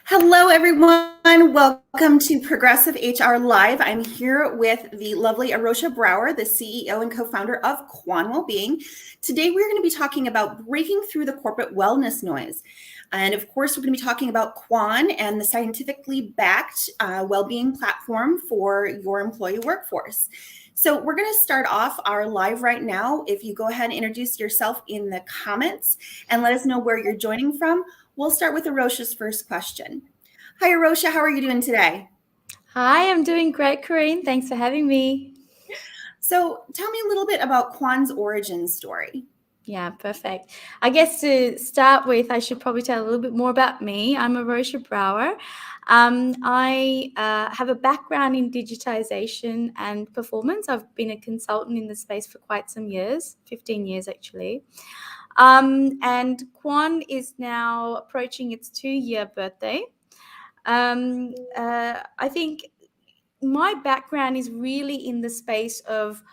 Hello, everyone. Welcome to Progressive HR Live. I'm here with the lovely Arosha Brower, the CEO and co-founder of Quan Wellbeing. Today, we're going to be talking about breaking through the corporate wellness noise. And of course, we're going to be talking about Quan and the scientifically backed well-being platform for your employee workforce. So we're going to start off our live right now. If you go ahead and introduce yourself in the comments and let us know where you're joining from. We'll start with Arosha's first question. Hi, Arosha. How are you doing today? Hi, I'm doing great, Corinne. Thanks for having me. So tell me a little bit about Quan's origin story. Yeah, perfect. I guess to start with, I should probably tell a little bit more about me. I'm Arosha Brower. I have a background in digitization and performance. I've been a consultant in the space for quite some years, 15 years actually. And Quan is now approaching its 2-year birthday. I think my background is really in the space of,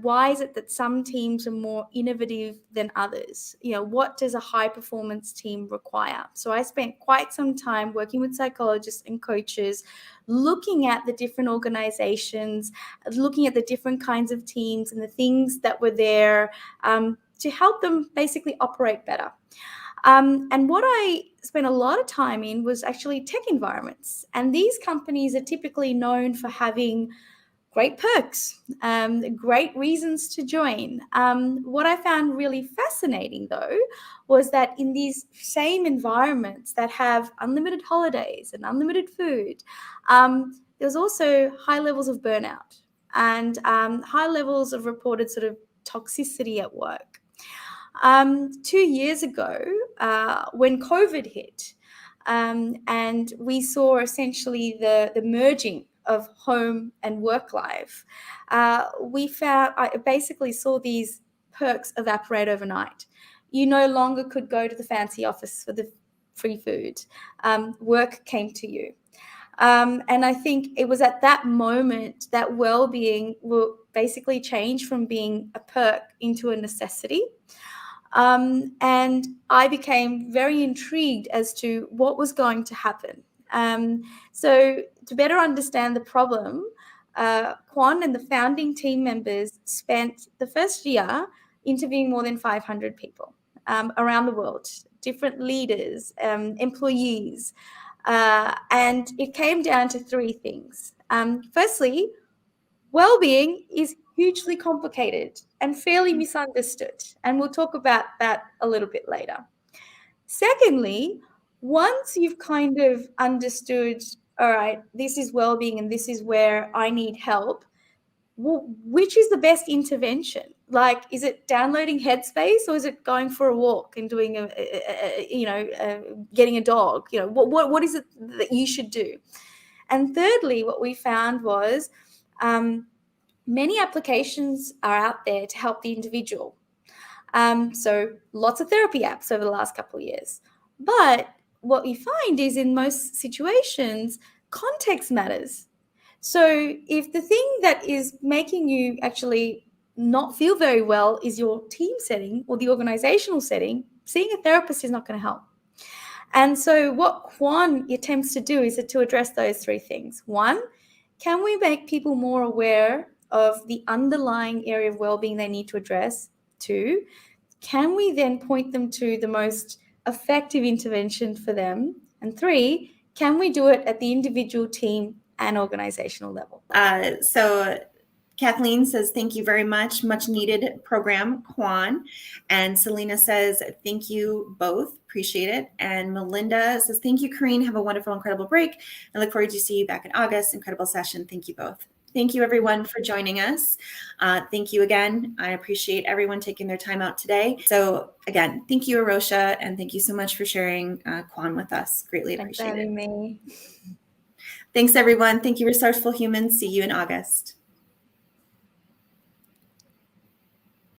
why is it that some teams are more innovative than others? What does a high performance team require? So I spent quite some time working with psychologists and coaches, looking at the different organizations, looking at the different kinds of teams and the things that were there to help them basically operate better. And what I spent a lot of time in was actually tech environments. And these companies are typically known for having great perks, great reasons to join. What I found really fascinating, though, was that in these same environments that have unlimited holidays and unlimited food, there's also high levels of burnout and high levels of reported sort of toxicity at work. 2 years ago, when COVID hit, and we saw essentially the merging of home and work life, I basically saw these perks evaporate overnight. You no longer could go to the fancy office for the free food. Work came to you. And I think it was at that moment that well-being will basically change from being a perk into a necessity. And I became very intrigued as to what was going to happen. So to better understand the problem, Quan and the founding team members spent the first year interviewing more than 500 people around the world, different leaders, employees, and it came down to three things. Firstly, well-being is hugely complicated and fairly misunderstood, and we'll talk about that a little bit later. Secondly, once you've kind of understood, all right, this is well-being and this is where I need help, well, which is the best intervention? Like, is it downloading Headspace or is it going for a walk and doing getting a dog? What is it that you should do? And thirdly, what we found was many applications are out there to help the individual. So lots of therapy apps over the last couple of years. But what we find is in most situations, context matters. So if the thing that is making you actually not feel very well is your team setting or the organizational setting, seeing a therapist is not going to help. And so what Quan attempts to do is to address those three things. One, can we make people more aware of the underlying area of well-being they need to address? Two, can we then point them to the most effective intervention for them? And three, can we do it at the individual, team, and organizational level? So Kathleen says, thank you very much. Much needed program, Quan. And Selena says, thank you both. Appreciate it. And Melinda says, thank you, Corinne. Have a wonderful, incredible break. I look forward to see you back in August. Incredible session. Thank you both. Thank you, everyone, for joining us. Thank you again. I appreciate everyone taking their time out today. So again, thank you, Arosha, and thank you so much for sharing Quan with us. Greatly appreciate it. Thanks for having me. Thanks, everyone. Thank you, Resourceful Humans. See you in August.